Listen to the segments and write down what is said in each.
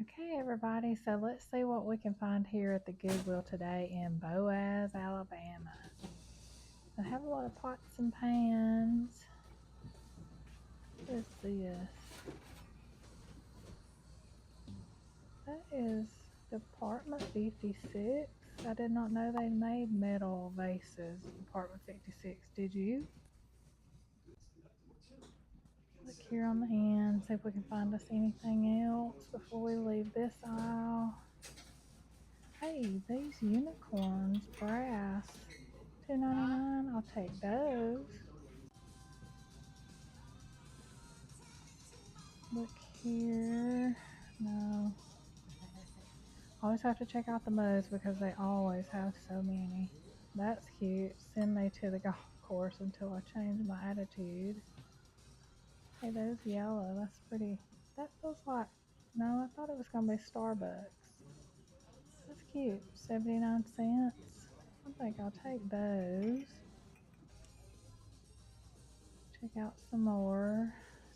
Okay, everybody, so let's see what we can find here at the Goodwill today in Boaz, Alabama. I have a lot of pots and pans. What is this? That is Department 56. I did not know they made metal vases, Department 56. Did you? Look here on the end, see if we can find us anything else before we leave this aisle. Hey, these unicorns, brass, $2.99. I'll take those. Look here. No. Always have to check out the mugs because they always have so many. That's cute. Send me to the golf course until I change my attitude. Hey, those yellow. That's pretty. That feels like. No, I thought it was going to be Starbucks. That's cute. 79 cents. I think I'll take those. Check out some more.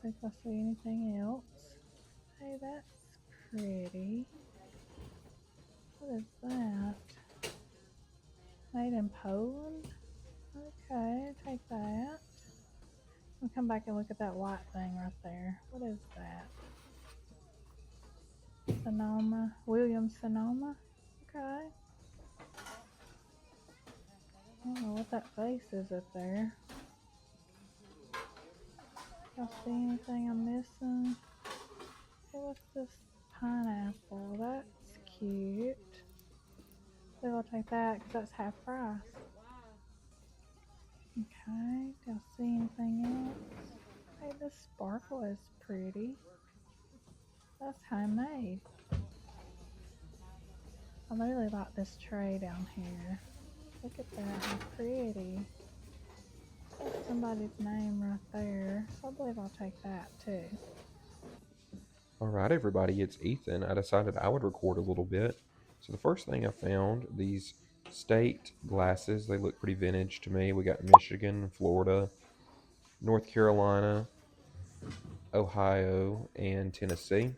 See if I see anything else. Hey, that's pretty. What is that? Made in Poland? Okay, take that. We'll come back and look at that white thing right there. What is that? Sonoma. Williams Sonoma? Okay. I don't know what that face is up there. Y'all see anything I'm missing? Hey, what's this pineapple? That's cute. So I'll take that because that's half price. Okay, do y'all see anything else? Hey, this sparkle is pretty. That's homemade. I really like this tray down here. Look at that, how pretty. That's somebody's name right there. So I believe I'll take that too. Alright everybody, it's Ethan. I decided I would record a little bit. So the first thing I found, these state glasses. They look pretty vintage to me. We got Michigan, Florida, North Carolina, Ohio, and Tennessee.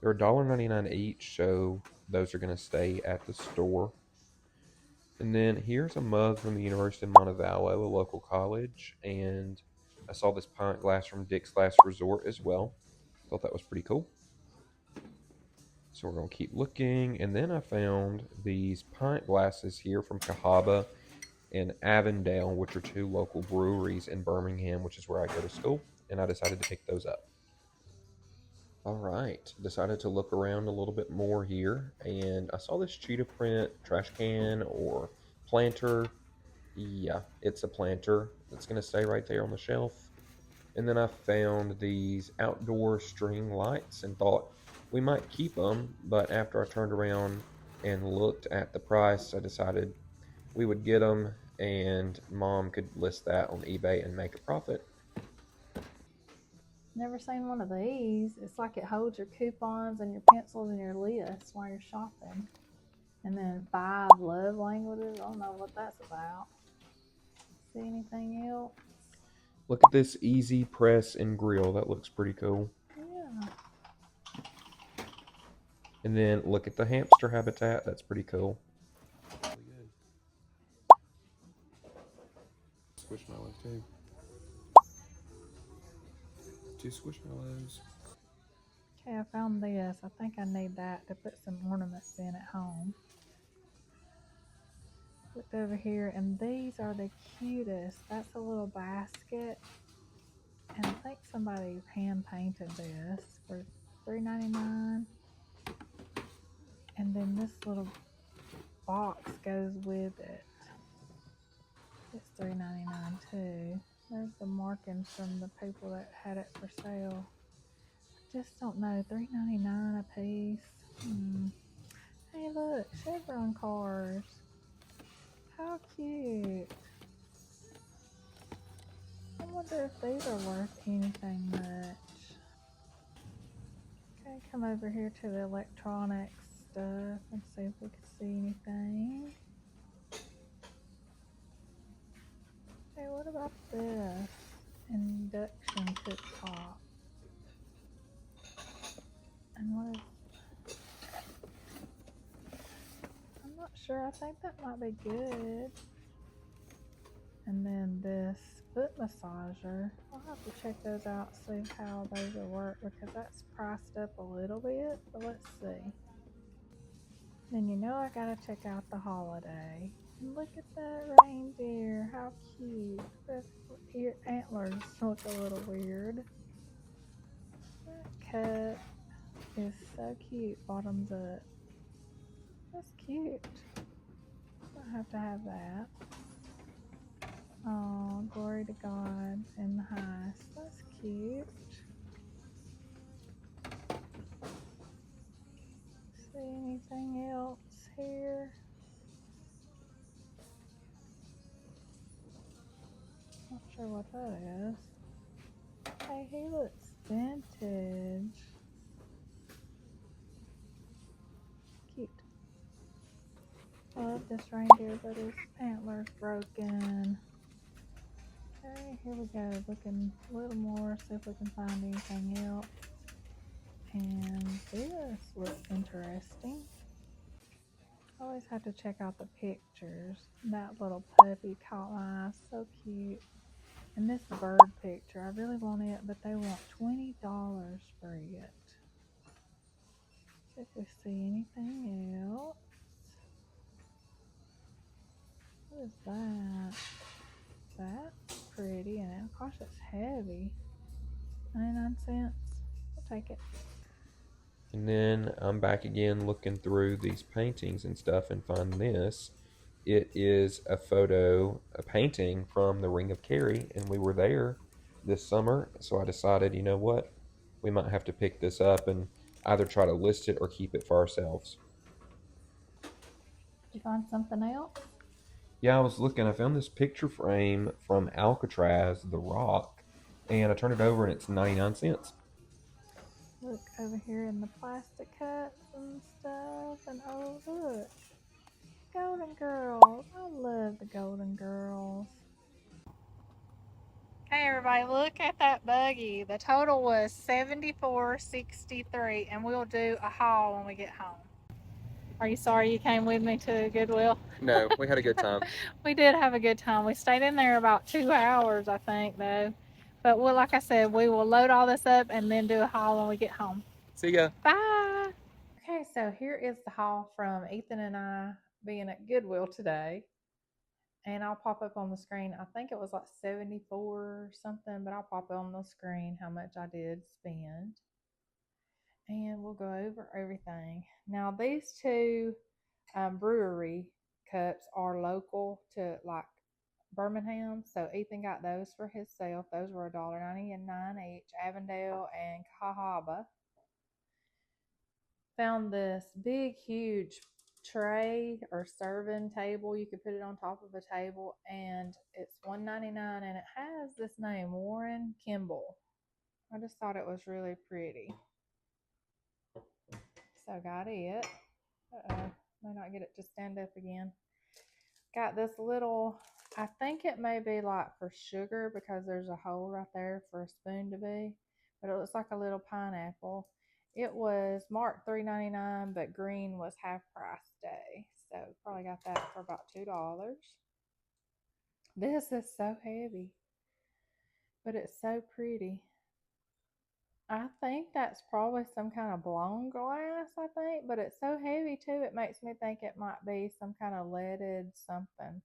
They're $1.99 each, so those are going to stay at the store. And then here's a mug from the University of Montevallo, a local college, and I saw this pint glass from Dick's Last Resort as well. Thought that was pretty cool. So we're going to keep looking, and then I found these pint glasses here from Cahaba and Avondale, which are two local breweries in Birmingham, which is where I go to school, and I decided to pick those up. All right, decided to look around a little bit more here, and I saw this cheetah print trash can or planter. Yeah, it's a planter that's going to stay right there on the shelf. And then I found these outdoor string lights and thought we might keep them, but after I turned around and looked at the price, I decided we would get them and Mom could list that on eBay and make a profit. Never seen one of these. It's like it holds your coupons and your pencils and your lists while you're shopping. And then 5 love languages. I don't know what that's about. See anything else? Look at this easy press and grill. That looks pretty cool. Yeah. And then look at the hamster habitat. That's pretty cool. Really good. Squishmallows too. 2 squishmallows. Okay, I found this. I think I need that to put some ornaments in at home. Looked over here, and these are the cutest. That's a little basket, and I think somebody hand painted this for $3.99. And then this little box goes with it. It's $3.99 too. There's the markings from the people that had it for sale. I just don't know, $3.99 a piece. Hey, look, Chevron cars. How cute. I wonder if these are worth anything much. Okay, come over here to the electronics stuff and see if we can see anything. Hey, what about this? Induction cooktop. And what is sure. I think that might be good. And then this foot massager. I'll have to check those out, see how those will work because that's priced up a little bit. But let's see. Then you know I gotta check out the holiday. And look at that reindeer. How cute. The antlers look a little weird. That cut is so cute, bottoms up. That's cute. I have to have that. Oh, glory to God in the highest. That's cute. See anything else here? Not sure what that is. Hey, he looks vintage. Cute. I love this reindeer, but his antler's broken. Okay, here we go. Looking a little more, see if we can find anything else. And this looks interesting. I always have to check out the pictures. That little puppy caught my eye, so cute. And this bird picture, I really want it, but they want $20 for it. See if we see anything else. What is that? That's pretty, and gosh, it's heavy. 99 cents. I'll take it. And then I'm back again looking through these paintings and stuff and find this. It is a painting from the Ring of Kerry, and we were there this summer. So I decided, you know what? We might have to pick this up and either try to list it or keep it for ourselves. Did you find something else? Yeah, I was looking. I found this picture frame from Alcatraz, The Rock, and I turned it over and it's 99 cents. Look over here in the plastic cups and stuff. And oh, look. Golden Girls. I love the Golden Girls. Okay, everybody, look at that buggy. The total was $74.63, and we'll do a haul when we get home. Are you sorry you came with me to Goodwill? No, we had a good time. We did have a good time. We stayed in there about 2 hours, I think, though. But well, like I said, we will load all this up and then do a haul when we get home. See ya. Bye. Okay, so here is the haul from Ethan and I being at Goodwill today. And I'll pop up on the screen. I think it was like 74 or something, but I'll pop on the screen how much I did spend. And we'll go over everything. Now, these two brewery cups are local to like Birmingham. So Ethan got those for himself. Those were $1.99 each. Avondale and Cahaba. Found this big, huge tray or serving table. You could put it on top of a table, and it's $1.99, and it has this name, Warren Kimball. I just thought it was really pretty. So got it. May not get it to stand up again. Got this little, I think it may be like for sugar because there's a hole right there for a spoon to be, but it looks like a little pineapple. It was marked $3.99, but green was half price day. So probably got that for about $2. This is so heavy, but it's so pretty. I think that's probably some kind of blown glass, I think, but it's so heavy too, it makes me think it might be some kind of leaded something. I'm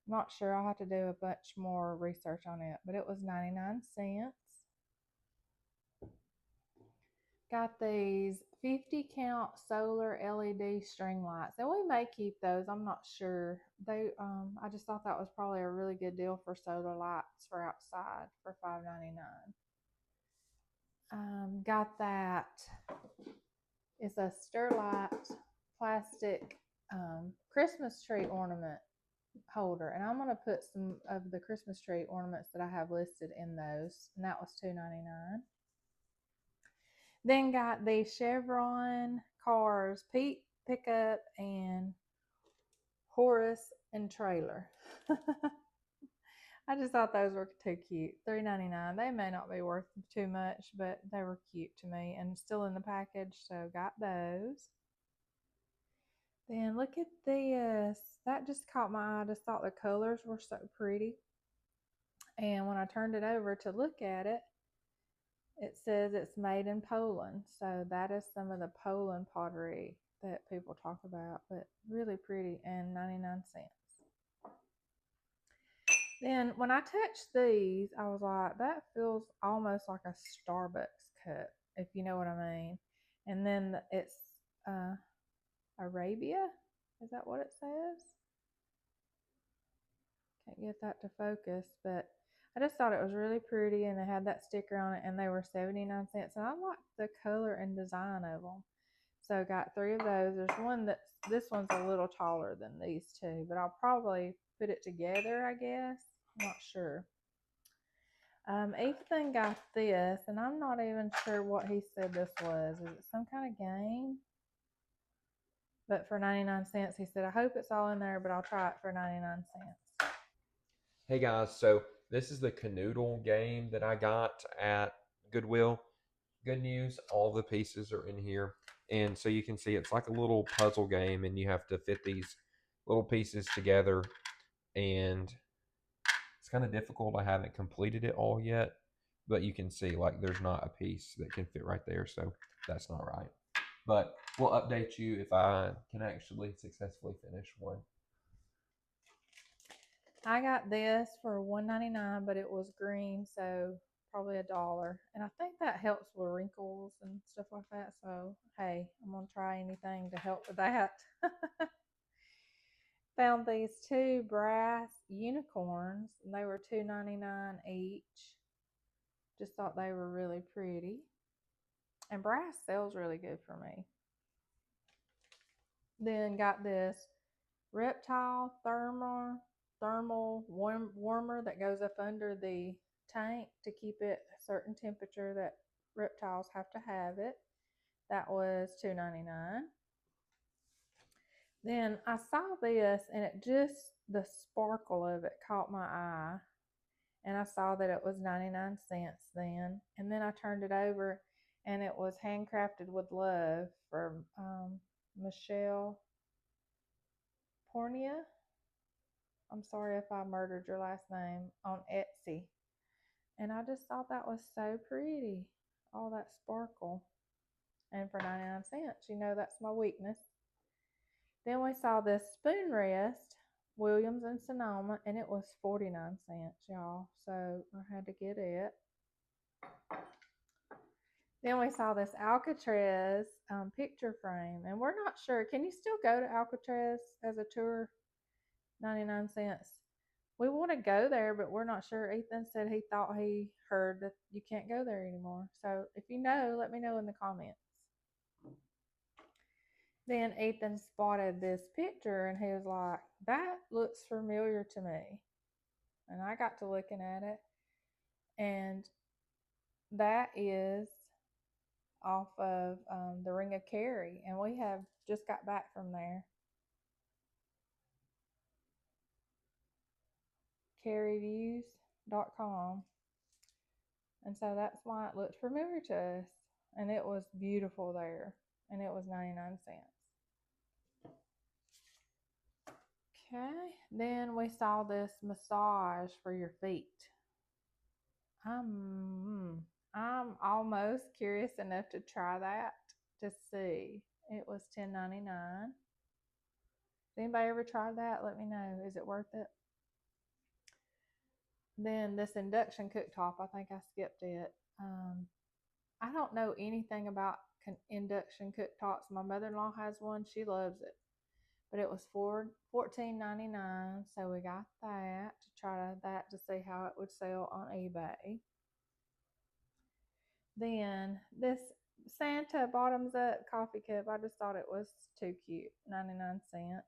not sure. I'll have to do a bunch more research on it, but it was 99 cents. Got these 50 count solar LED string lights, and we may keep those. I'm not sure. I just thought that was probably a really good deal for solar lights for outside for $5.99. Got that. It's a Sterlite plastic Christmas tree ornament holder, and I'm going to put some of the Christmas tree ornaments that I have listed in those, and that was $2.99. Then got the Chevron cars, Pete pickup and Horace and trailer. I just thought those were too cute. $3.99. They may not be worth too much, but they were cute to me and still in the package, so got those. Then look at this. That just caught my eye. I just thought the colors were so pretty. And when I turned it over to look at it, it says it's made in Poland. So that is some of the Poland pottery that people talk about, but really pretty and 99 cents. Then when I touched these, I was like, that feels almost like a Starbucks cup, if you know what I mean. And then it's uh, Arabia. Is that what it says? Can't get that to focus, but I just thought it was really pretty, and they had that sticker on it, and they were 79 cents. And I like the color and design of them. So got 3 of those. There's one this one's a little taller than these two, but I'll probably put it together, I guess. I'm not sure. Ethan got this, and I'm not even sure what he said this was. Is it some kind of game? But for 99 cents, he said, I hope it's all in there, but I'll try it for 99 cents. Hey guys, so this is the canoodle game that I got at Goodwill. Good news, all the pieces are in here. And so you can see it's like a little puzzle game, and you have to fit these little pieces together. And it's kind of difficult. I haven't completed it all yet, but you can see like there's not a piece that can fit right there. So that's not right. But we'll update you if I can actually successfully finish one. I got this for $1.99, but it was green, so probably $1. And I think that helps with wrinkles and stuff like that. So hey, I'm gonna try anything to help with that. Found these 2 brass unicorns, and they were $2.99 each. Just thought they were really pretty. And brass sells really good for me. Then got this reptile thermal warmer that goes up under the tank to keep it a certain temperature that reptiles have to have it. That was $2.99. Then I saw this, and it just, the sparkle of it caught my eye, and I saw that it was 99 cents then. And then I turned it over, and it was handcrafted with love from Michelle Pornia. I'm sorry if I murdered your last name, on Etsy. And I just thought that was so pretty. All that sparkle. And for 99 cents, you know that's my weakness. Then we saw this spoon rest, Williams and Sonoma, and it was 49 cents, y'all. So I had to get it. Then we saw this Alcatraz picture frame, and we're not sure. Can you still go to Alcatraz as a tour? 99 cents. We want to go there, but we're not sure. Ethan said he thought he heard that you can't go there anymore. So if you know, let me know in the comments. Then Ethan spotted this picture, and he was like, that looks familiar to me. And I got to looking at it, and that is off of the Ring of Kerry, and we have just got back from there. kerryviews.com. And so that's why it looked familiar to us. And it was beautiful there. And it was 99 cents. Okay. Then we saw this massage for your feet. I'm almost curious enough to try that to see. It was $10.99. Anybody ever tried that? Let me know. Is it worth it? Then this induction cooktop, I think I skipped it. I don't know anything about induction cooktops. My mother-in-law has one. She loves it. But it was $14.99, so we got that to try that to see how it would sell on eBay. Then this Santa bottoms up coffee cup, I just thought it was too cute, 99 cents.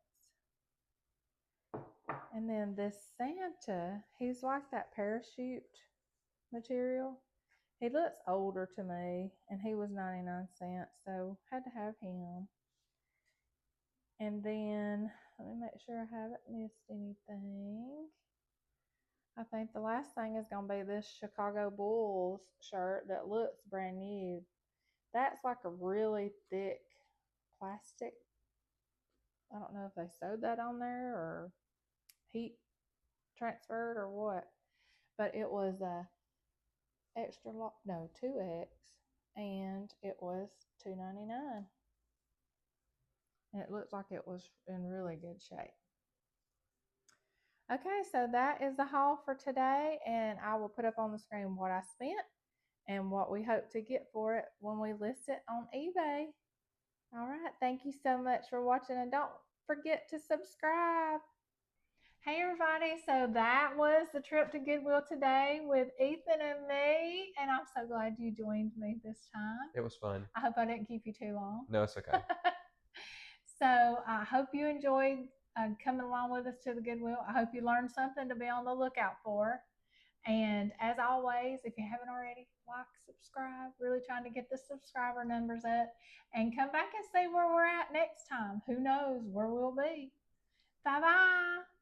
And then this Santa, he's like that parachute material. He looks older to me, and he was 99 cents, so had to have him. And then, let me make sure I haven't missed anything. I think the last thing is going to be this Chicago Bulls shirt that looks brand new. That's like a really thick plastic. I don't know if they sewed that on there or heat transferred or what, but it was a extra long, no, 2X, and it was $2.99. And it looked like it was in really good shape. Okay, so that is the haul for today, and I will put up on the screen what I spent and what we hope to get for it when we list it on eBay. All right, thank you so much for watching, and don't forget to subscribe. Hey everybody, so that was the trip to Goodwill today with Ethan and me, and I'm so glad you joined me this time. It was fun. I hope I didn't keep you too long. No, it's okay. So I hope you enjoyed coming along with us to the Goodwill. I hope you learned something to be on the lookout for. And as always, if you haven't already, like, subscribe. Really trying to get the subscriber numbers up. And come back and see where we're at next time. Who knows where we'll be. Bye-bye.